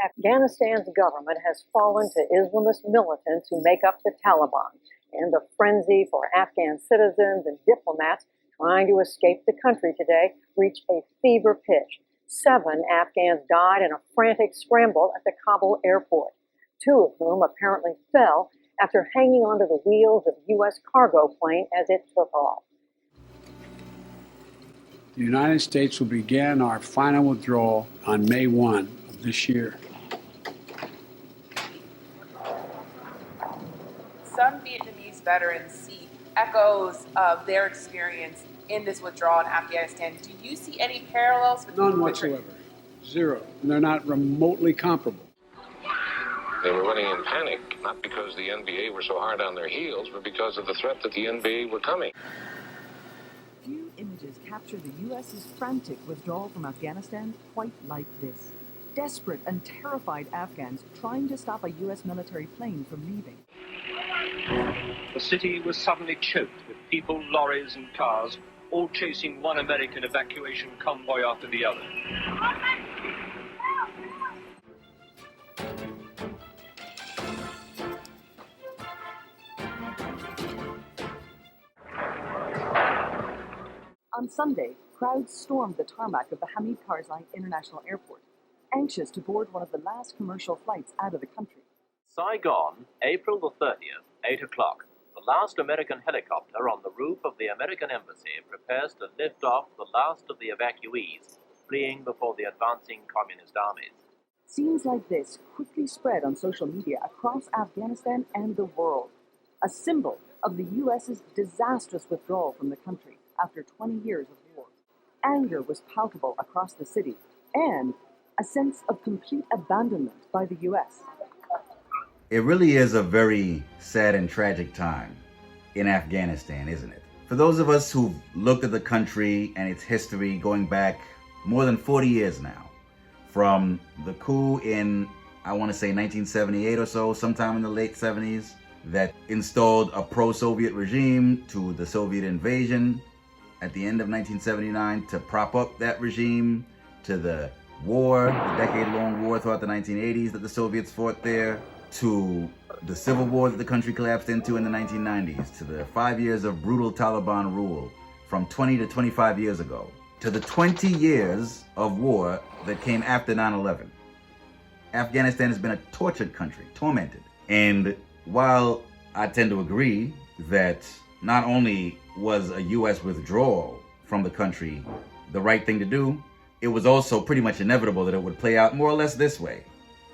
Afghanistan's government has fallen to Islamist militants who make up the Taliban, and the frenzy for Afghan citizens and diplomats trying to escape the country today reached a fever pitch. 7 Afghans died in a frantic scramble at the Kabul airport, 2 of whom apparently fell after hanging onto the wheels of a U.S. cargo plane as it took off. The United States will begin our final withdrawal on May 1 of this year. Some Vietnamese veterans see echoes of their experience in this withdrawal in Afghanistan. Do you see any parallels? None whatsoever. Zero. And they're not remotely comparable. They were running in panic, not because the NBA were so hard on their heels, but because of the threat that the NBA were coming. Few images capture the U.S.'s frantic withdrawal from Afghanistan quite like this. Desperate and terrified Afghans trying to stop a U.S. military plane from leaving. The city was suddenly choked with people, lorries and cars, all chasing one American evacuation convoy after the other. On Sunday, crowds stormed the tarmac of the Hamid Karzai International Airport, anxious to board one of the last commercial flights out of the country. Saigon, April the 30th, 8 o'clock. The last American helicopter on the roof of the American embassy prepares to lift off the last of the evacuees fleeing before the advancing communist armies. Scenes like this quickly spread on social media across Afghanistan and the world, a symbol of the U.S.'s disastrous withdrawal from the country after 20 years of war. Anger was palpable across the city, and a sense of complete abandonment by the U.S. It really is a very sad and tragic time in Afghanistan, isn't it? For those of us who've looked at the country and its history going back more than 40 years now, from the coup in, I want to say 1978 or so, sometime in the late 70s, that installed a pro-Soviet regime, to the Soviet invasion at the end of 1979 to prop up that regime, to the war, the decade-long war throughout the 1980s that the Soviets fought there, to the civil war that the country collapsed into in the 1990s, to the 5 years of brutal Taliban rule from 20 to 25 years ago, to the 20 years of war that came after 9/11. Afghanistan has been a tortured country, tormented. And while I tend to agree that not only was a U.S. withdrawal from the country the right thing to do, it was also pretty much inevitable that it would play out more or less this way.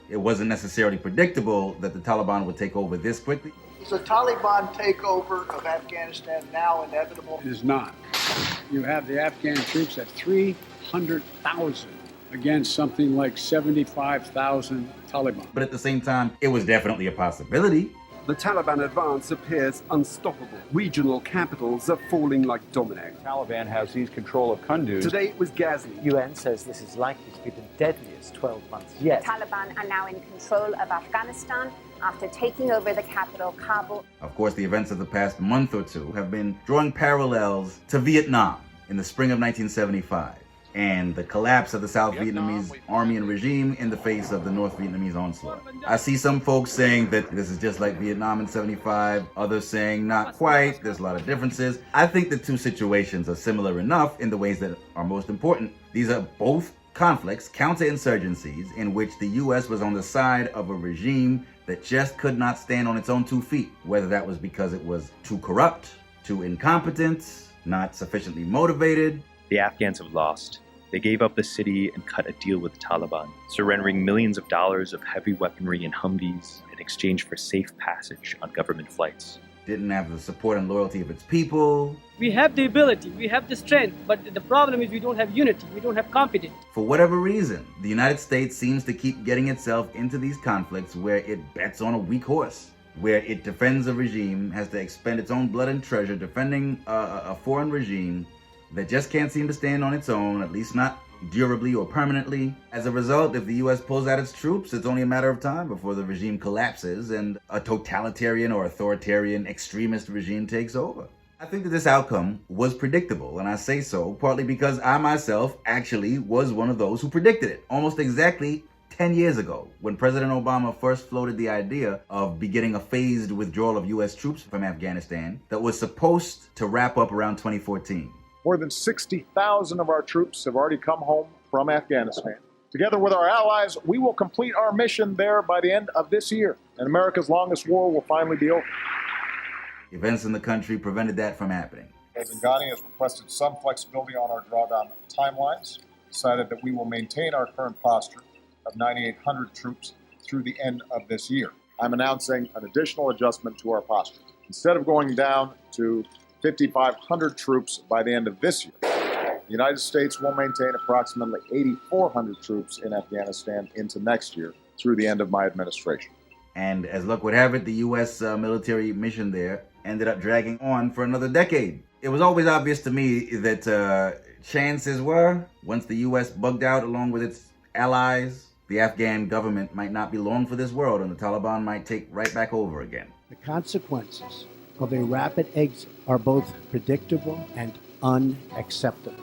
It wasn't necessarily predictable that the Taliban would take over this quickly. Is the Taliban takeover of Afghanistan now inevitable? It is not. You have the Afghan troops at 300,000 against something like 75,000 Taliban. But at the same time, it was definitely a possibility. The Taliban advance appears unstoppable. Regional capitals are falling like dominoes. Taliban has seized control of Kunduz. Today it was Ghazni. UN says this is likely to be the deadliest 12 months yet. The Taliban are now in control of Afghanistan after taking over the capital, Kabul. Of course, the events of the past month or two have been drawing parallels to Vietnam in the spring of 1975 and the collapse of the South Vietnamese army and regime in the face of the North Vietnamese onslaught. I see some folks saying that this is just like Vietnam in 75, others saying not quite, there's a lot of differences. I think the two situations are similar enough in the ways that are most important. These are both conflicts, counterinsurgencies, in which the U.S. was on the side of a regime that just could not stand on its own 2 feet, whether that was because it was too corrupt, too incompetent, not sufficiently motivated. The Afghans have lost. They gave up the city and cut a deal with the Taliban, surrendering millions of dollars of heavy weaponry and Humvees in exchange for safe passage on government flights. Didn't have the support and loyalty of its people. We have the ability, we have the strength, but the problem is we don't have unity, we don't have competence. For whatever reason, the United States seems to keep getting itself into these conflicts where it bets on a weak horse, where it defends a regime, has to expend its own blood and treasure defending a foreign regime that just can't seem to stand on its own, at least not durably or permanently. As a result, if the U.S. pulls out its troops, it's only a matter of time before the regime collapses and a totalitarian or authoritarian extremist regime takes over. I think that this outcome was predictable, and I say so partly because I myself actually was one of those who predicted it, almost exactly 10 years ago, when President Obama first floated the idea of beginning a phased withdrawal of U.S. troops from Afghanistan that was supposed to wrap up around 2014. More than 60,000 of our troops have already come home from Afghanistan. Together with our allies, we will complete our mission there by the end of this year, and America's longest war will finally be over. Events in the country prevented that from happening. President Ghani has requested some flexibility on our drawdown timelines, decided that we will maintain our current posture of 9,800 troops through the end of this year. I'm announcing an additional adjustment to our posture. Instead of going down to 5,500 troops by the end of this year, the United States will maintain approximately 8,400 troops in Afghanistan into next year through the end of my administration. And as luck would have it, the U.S. military mission there ended up dragging on for another decade. It was always obvious to me that chances were, once the U.S. bugged out along with its allies, the Afghan government might not be long for this world and the Taliban might take right back over again. The consequences of a rapid exit are both predictable and unacceptable.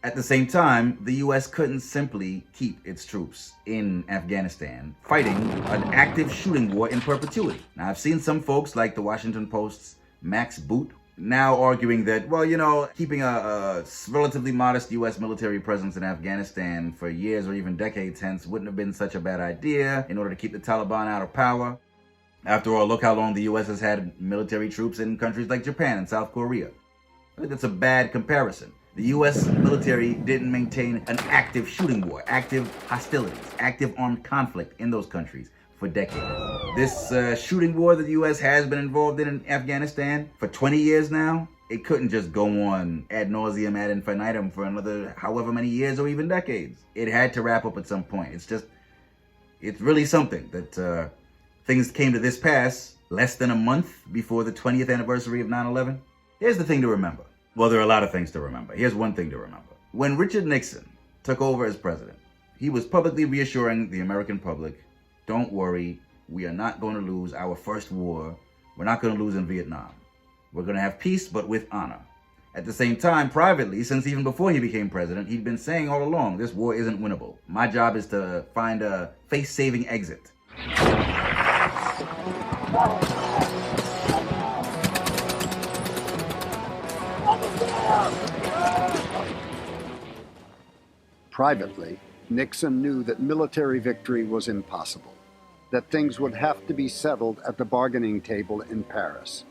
At the same time, the U.S. couldn't simply keep its troops in Afghanistan fighting an active shooting war in perpetuity. Now, I've seen some folks like the Washington Post's Max Boot now arguing that, well, you know, keeping a relatively modest U.S. military presence in Afghanistan for years or even decades hence wouldn't have been such a bad idea in order to keep the Taliban out of power. After all, look how long the U.S. has had military troops in countries like Japan and South Korea. I think that's a bad comparison. The U.S. military didn't maintain an active shooting war, active hostilities, active armed conflict in those countries for decades. This shooting war that the U.S. has been involved in Afghanistan for 20 years now, it couldn't just go on ad nauseum, ad infinitum for another however many years or even decades. It had to wrap up at some point. It's really something that things came to this pass less than a month before the 20th anniversary of 9/11. Here's the thing to remember. Well, there are a lot of things to remember. Here's one thing to remember. When Richard Nixon took over as president, he was publicly reassuring the American public, don't worry, we are not going to lose our first war. We're not going to lose in Vietnam. We're going to have peace, but with honor. At the same time, privately, since even before he became president, he'd been saying all along, this war isn't winnable. My job is to find a face-saving exit. Privately, Nixon knew that military victory was impossible, that things would have to be settled at the bargaining table in Paris.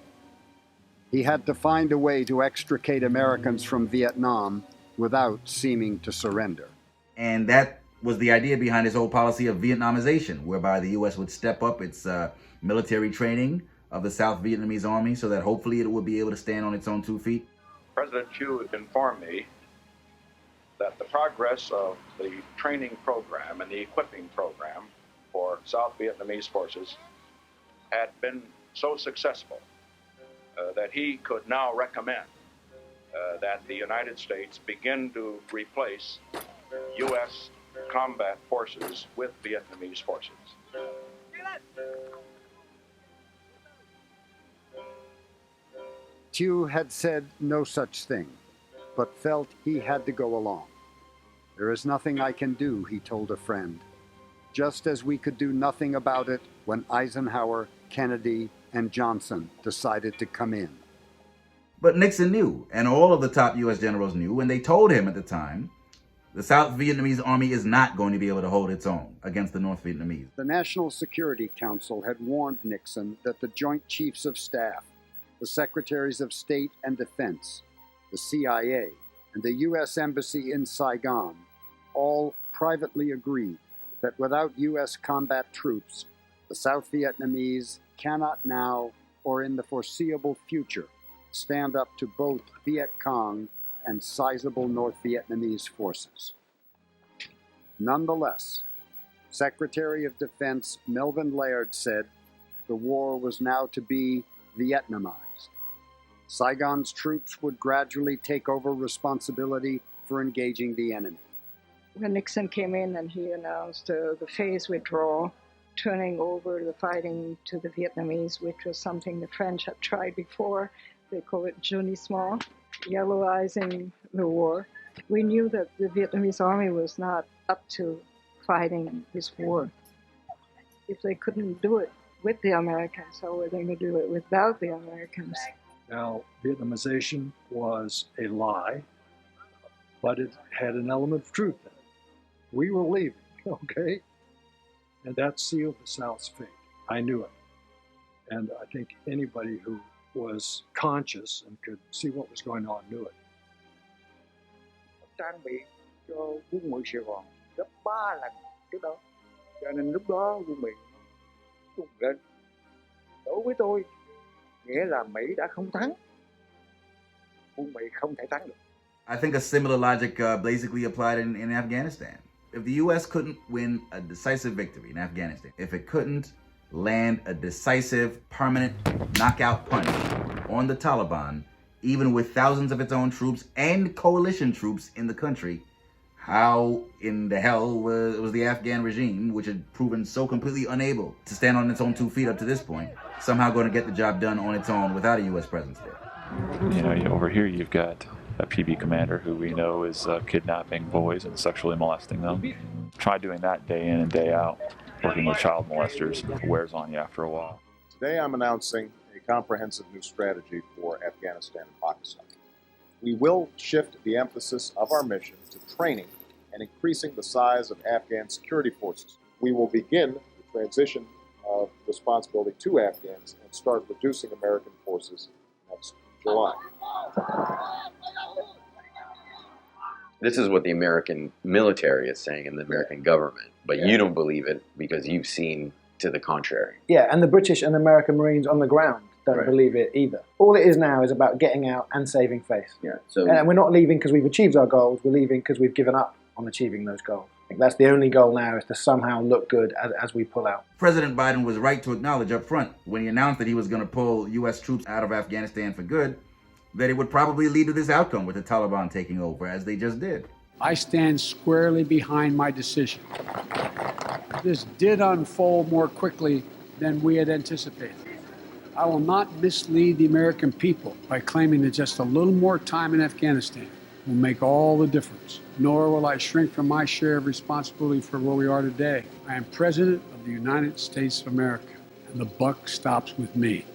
He had to find a way to extricate Americans from Vietnam without seeming to surrender. And that was the idea behind his whole policy of Vietnamization, whereby the U.S. would step up its military training of the South Vietnamese army so that hopefully it would be able to stand on its own 2 feet. President Thieu informed me that the progress of the training program and the equipping program for South Vietnamese forces had been so successful that he could now recommend that the United States begin to replace U.S. combat forces with Vietnamese forces. Thieu had said no such thing, but felt he had to go along. There is nothing I can do, he told a friend, just as we could do nothing about it when Eisenhower, Kennedy, and Johnson decided to come in. But Nixon knew, and all of the top U.S. generals knew, and they told him at the time, the South Vietnamese army is not going to be able to hold its own against the North Vietnamese. The National Security Council had warned Nixon that the Joint Chiefs of Staff, the Secretaries of State and Defense, the CIA, and the U.S. Embassy in Saigon all privately agreed that without U.S. combat troops, the South Vietnamese cannot now or in the foreseeable future stand up to both Viet Cong and sizable North Vietnamese forces. Nonetheless, Secretary of Defense Melvin Laird said the war was now to be Vietnamized. Saigon's troops would gradually take over responsibility for engaging the enemy. When Nixon came in and he announced the phased withdrawal, turning over the fighting to the Vietnamese, which was something the French had tried before. They call it jeunissement, yellowizing the war. We knew that the Vietnamese army was not up to fighting this war. If they couldn't do it with the Americans, how were they going to do it without the Americans? Now, Vietnamization was a lie, but it had an element of truth in it. We were leaving, okay? And that sealed the South's fate. I knew it. And I think anybody who was conscious and could see what was going on knew it. Trang bị cho quân Mỹ Sài Gòn gấp 3 lần trước đó. Cho nên lúc đó quân Mỹ rút lên. Đối với tôi, nghĩa là Mỹ đã không thắng. Quân Mỹ không thể thắng được. I think a similar logic basically applied in Afghanistan. If the U.S. couldn't win a decisive victory in Afghanistan, if it couldn't land a decisive, permanent knockout punch on the Taliban, even with thousands of its own troops and coalition troops in the country, how in the hell was the Afghan regime, which had proven so completely unable to stand on its own 2 feet up to this point, somehow going to get the job done on its own without a U.S. presence there? You know, over here you've got a PB commander who we know is kidnapping boys and sexually molesting them. Try doing that day in and day out, working with child molesters. It wears on you after a while. Today I'm announcing a comprehensive new strategy for Afghanistan and Pakistan. We will shift the emphasis of our mission to training and increasing the size of Afghan security forces. We will begin the transition of responsibility to Afghans and start reducing American forces next July. This is what the American military is saying and the American government, but you don't believe it because you've seen to the contrary. Yeah, and the British and American Marines on the ground don't believe it either. All it is now is about getting out and saving face. Yeah. So, and we're not leaving because we've achieved our goals, we're leaving because we've given up on achieving those goals. I think that's the only goal now, is to somehow look good as we pull out. President Biden was right to acknowledge up front when he announced that he was going to pull U.S. troops out of Afghanistan for good, that it would probably lead to this outcome with the Taliban taking over, as they just did. I stand squarely behind my decision. This did unfold more quickly than we had anticipated. I will not mislead the American people by claiming that just a little more time in Afghanistan will make all the difference, nor will I shrink from my share of responsibility for where we are today. I am President of the United States of America, and the buck stops with me.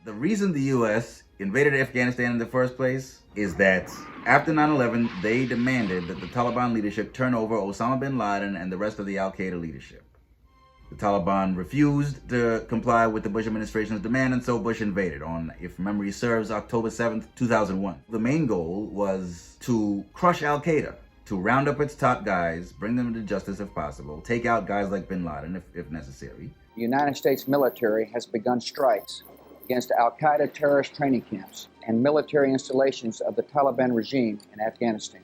The reason the U.S. invaded Afghanistan in the first place is that after 9/11, they demanded that the Taliban leadership turn over Osama bin Laden and the rest of the al-Qaeda leadership. The Taliban refused to comply with the Bush administration's demand, and so Bush invaded on, if memory serves, October 7th, 2001. The main goal was to crush al-Qaeda, to round up its top guys, bring them to justice if possible, take out guys like bin Laden if necessary. The United States military has begun strikes against al-Qaeda terrorist training camps and military installations of the Taliban regime in Afghanistan.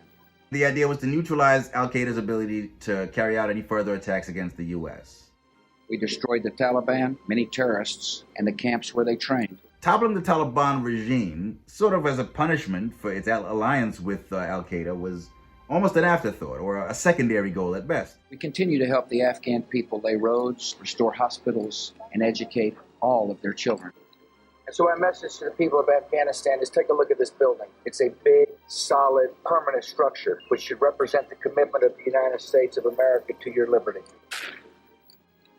The idea was to neutralize al-Qaeda's ability to carry out any further attacks against the U.S. We destroyed the Taliban, many terrorists, and the camps where they trained. Toppling the Taliban regime, sort of as a punishment for its alliance with al-Qaeda, was almost an afterthought, or a secondary goal at best. We continue to help the Afghan people lay roads, restore hospitals, and educate all of their children. And so our message to the people of Afghanistan is take a look at this building. It's a big, solid, permanent structure which should represent the commitment of the United States of America to your liberty.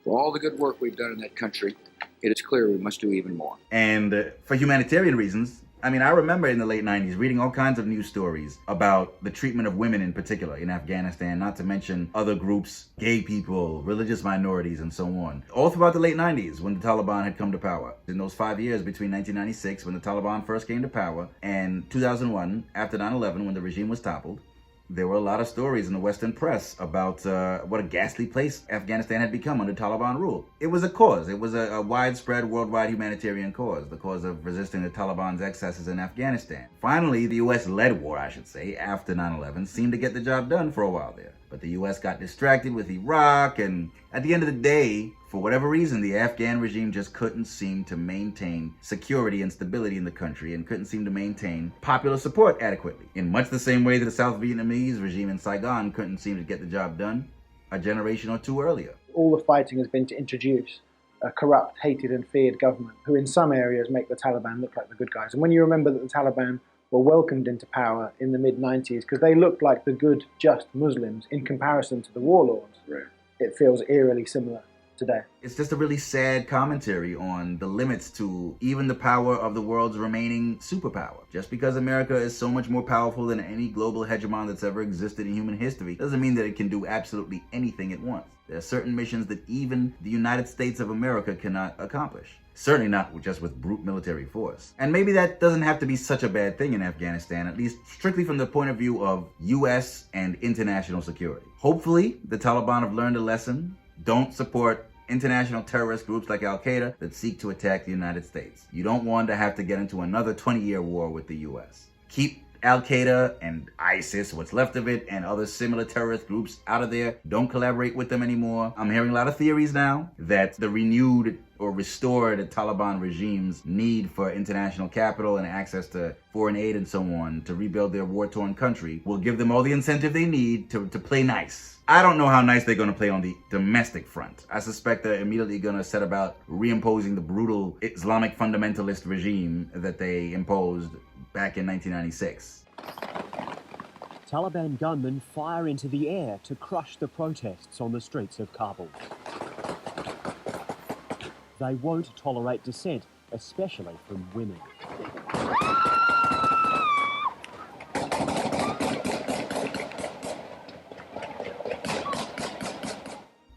For all the good work we've done in that country, it is clear we must do even more. And for humanitarian reasons, I mean, I remember in the late 90s reading all kinds of news stories about the treatment of women in particular in Afghanistan, not to mention other groups, gay people, religious minorities, and so on. All throughout the late 90s when the Taliban had come to power. In those 5 years between 1996, when the Taliban first came to power, and 2001, after 9/11, when the regime was toppled, there were a lot of stories in the Western press about what a ghastly place Afghanistan had become under Taliban rule. It was a cause. It was a widespread worldwide humanitarian cause, the cause of resisting the Taliban's excesses in Afghanistan. Finally, the U.S.-led war, I should say, after 9/11, seemed to get the job done for a while there. But the U.S. got distracted with Iraq, and at the end of the day, for whatever reason, the Afghan regime just couldn't seem to maintain security and stability in the country and couldn't seem to maintain popular support adequately. In much the same way that the South Vietnamese regime in Saigon couldn't seem to get the job done a generation or two earlier. All the fighting has been to introduce a corrupt, hated and feared government who in some areas make the Taliban look like the good guys. And when you remember that the Taliban were welcomed into power in the mid-90s because they looked like the good, just Muslims in comparison to the warlords. Right. It feels eerily similar today. It's just a really sad commentary on the limits to even the power of the world's remaining superpower. Just because America is so much more powerful than any global hegemon that's ever existed in human history doesn't mean that it can do absolutely anything it wants. There are certain missions that even the United States of America cannot accomplish. Certainly not just with brute military force. And maybe that doesn't have to be such a bad thing in Afghanistan, at least strictly from the point of view of US and international security. Hopefully, the Taliban have learned a lesson. Don't support international terrorist groups like Al-Qaeda that seek to attack the United States. You don't want to have to get into another 20-year war with the US. Keep Al-Qaeda and ISIS, what's left of it, and other similar terrorist groups out of there. Don't collaborate with them anymore. I'm hearing a lot of theories now that the renewed or restored Taliban regime's need for international capital and access to foreign aid and so on to rebuild their war-torn country will give them all the incentive they need to play nice. I don't know how nice they're going to play on the domestic front. I suspect they're immediately going to set about reimposing the brutal Islamic fundamentalist regime that they imposed back in 1996. Taliban gunmen fire into the air to crush the protests on the streets of Kabul. They won't tolerate dissent, especially from women.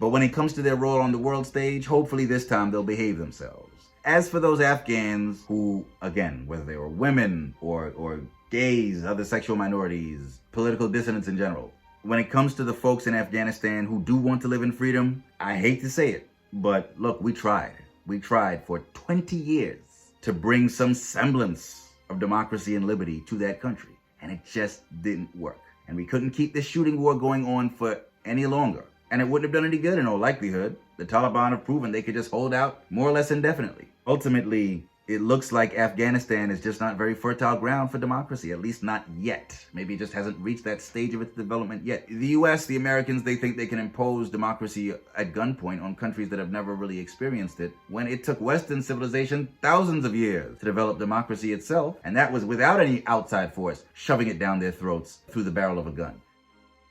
But when it comes to their role on the world stage, hopefully this time they'll behave themselves. As for those Afghans who, again, whether they were women or gays, other sexual minorities, political dissidents in general, when it comes to the folks in Afghanistan who do want to live in freedom, I hate to say it, but look, we tried. We tried for 20 years to bring some semblance of democracy and liberty to that country, and it just didn't work. And we couldn't keep this shooting war going on for any longer. And it wouldn't have done any good in all likelihood. The Taliban have proven they could just hold out more or less indefinitely. Ultimately, it looks like Afghanistan is just not very fertile ground for democracy, at least not yet. Maybe it just hasn't reached that stage of its development yet. The US, the Americans, they think they can impose democracy at gunpoint on countries that have never really experienced it, when it took Western civilization thousands of years to develop democracy itself, and that was without any outside force shoving it down their throats through the barrel of a gun.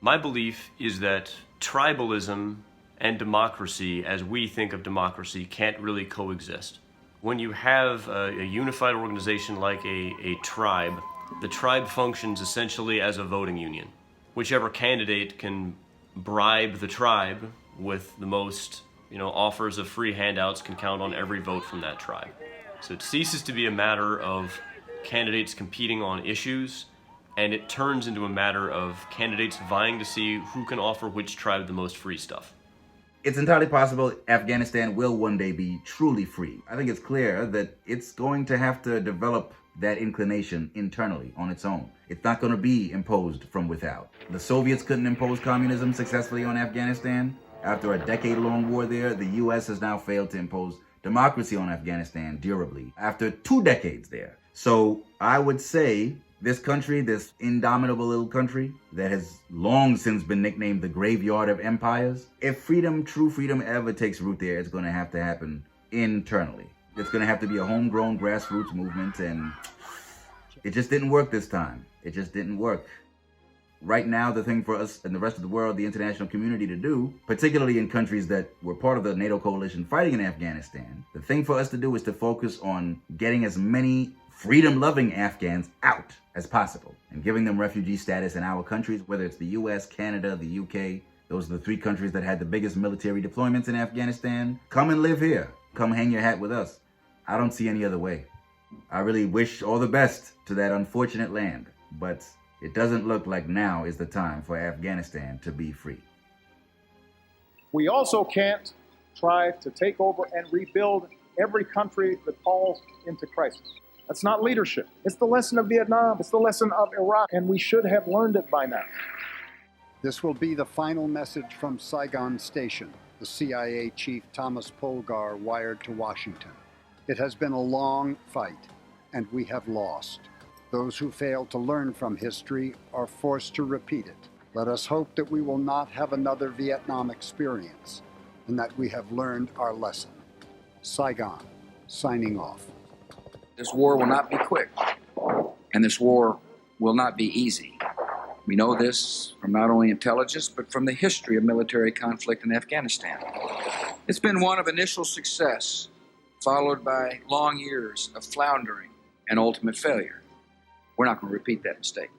My belief is that tribalism and democracy, as we think of democracy, can't really coexist. When you have a unified organization like a tribe, the tribe functions essentially as a voting union. Whichever candidate can bribe the tribe with the most, offers of free handouts can count on every vote from that tribe. So it ceases to be a matter of candidates competing on issues, and it turns into a matter of candidates vying to see who can offer which tribe the most free stuff. It's entirely possible Afghanistan will one day be truly free. I think it's clear that it's going to have to develop that inclination internally on its own. It's not going to be imposed from without. The Soviets couldn't impose communism successfully on Afghanistan. After a decade-long war there, the US has now failed to impose democracy on Afghanistan durably after 2 decades there. So I would say this country, this indomitable little country that has long since been nicknamed the graveyard of empires, if freedom, true freedom, ever takes root there, it's going to have to happen internally. It's going to have to be a homegrown grassroots movement, and it just didn't work this time. It just didn't work. Right now, the thing for us and the rest of the world, the international community to do, particularly in countries that were part of the NATO coalition fighting in Afghanistan, the thing for us to do is to focus on getting as many freedom-loving Afghans out as possible and giving them refugee status in our countries, whether it's the US, Canada, the UK. Those are the 3 countries that had the biggest military deployments in Afghanistan. Come and live here. Come hang your hat with us. I don't see any other way. I really wish all the best to that unfortunate land, but it doesn't look like now is the time for Afghanistan to be free. We also can't try to take over and rebuild every country that falls into crisis. That's not leadership. It's the lesson of Vietnam. It's the lesson of Iraq, and we should have learned it by now. This will be the final message from Saigon Station, the CIA chief Thomas Polgar wired to Washington. It has been a long fight, and we have lost. Those who fail to learn from history are forced to repeat it. Let us hope that we will not have another Vietnam experience, and that we have learned our lesson. Saigon, signing off. This war will not be quick. And this war will not be easy. We know this from not only intelligence, but from the history of military conflict in Afghanistan. It's been one of initial success, followed by long years of floundering and ultimate failure. We're not going to repeat that mistake.